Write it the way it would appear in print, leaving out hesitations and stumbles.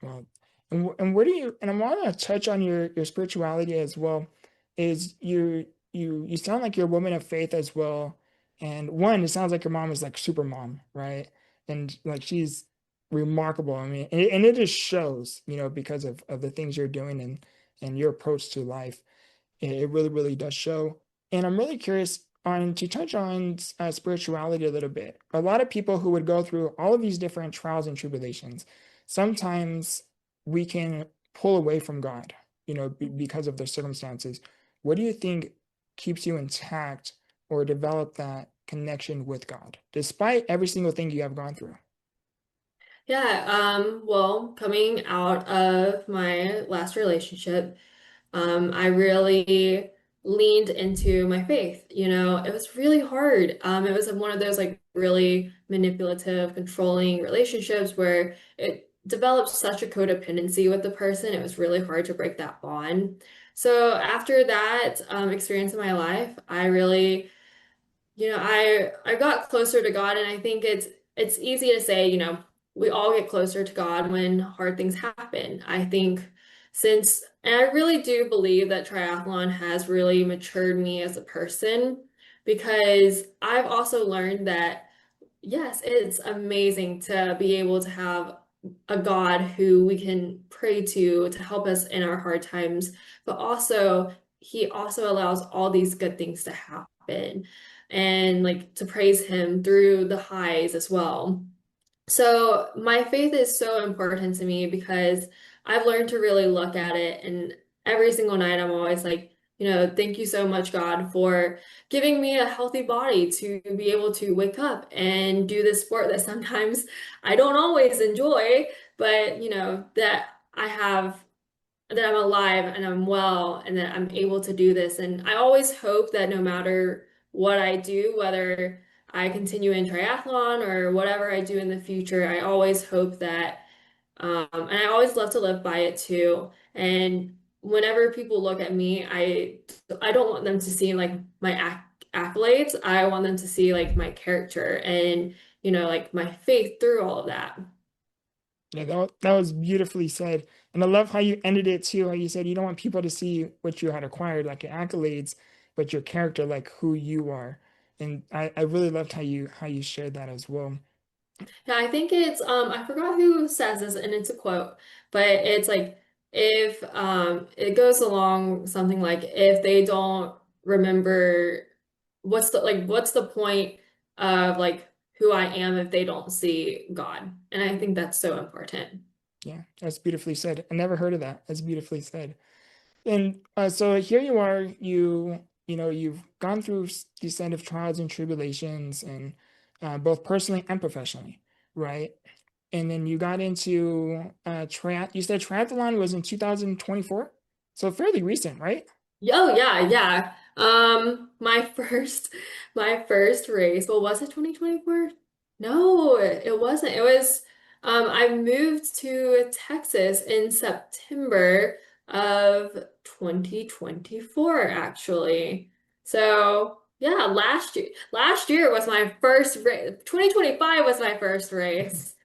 Well, and what do you, and I want to touch on your spirituality as well, is you sound like you're a woman of faith as well. And one, it sounds like your mom is like super mom, right? And like she's remarkable. I mean, and it just shows, because of the things you're doing and your approach to life. It really, really does show. And I'm really curious on to touch on spirituality a little bit. A lot of people who would go through all of these different trials and tribulations, sometimes we can pull away from God, because of the circumstances. What do you think keeps you intact or develop that connection with God, despite every single thing you have gone through? Yeah, well, coming out of my last relationship, I really leaned into my faith. It was really hard. It was one of those like really manipulative, controlling relationships where it developed such a codependency with the person. It was really hard to break that bond. So after that experience in my life, I really I got closer to God, and I think it's easy to say, we all get closer to God when hard things happen. I think and I really do believe that triathlon has really matured me as a person because I've also learned that yes, it's amazing to be able to have a God who we can pray to help us in our hard times, but also he also allows all these good things to happen and like to praise him through the highs as well. So my faith is so important to me because I've learned to really look at it, and every single night I'm always like, thank you so much, God, for giving me a healthy body to be able to wake up and do this sport that sometimes I don't always enjoy, but that I have that I'm alive and I'm well and that I'm able to do this. And I always hope that no matter what I do, whether I continue in triathlon or whatever I do in the future, I always hope that, and I always love to live by it too. And whenever people look at me, I don't want them to see like my accolades. I want them to see like my character and, like my faith through all of that. Yeah, that was beautifully said. And I love how you ended it too, how you said you don't want people to see what you had acquired, like your accolades, but your character, like who you are. And I really loved how you shared that as well. Yeah, I think it's I forgot who says this and it's a quote, but it's like if it goes along something like if they don't remember what's the point of like who I am if they don't see God. And I think that's so important. Yeah, that's beautifully said. I never heard of that. That's beautifully said. And so here you are, you've gone through these kind of trials and tribulations, and both personally and professionally, right? And then you got into you said triathlon was in 2024, so fairly recent, right? Oh yeah, yeah. My first race, well, was it 2024? No, it wasn't. It was I moved to Texas in September of 2024 actually. So, yeah, last year was my first race. 2025 was my first race.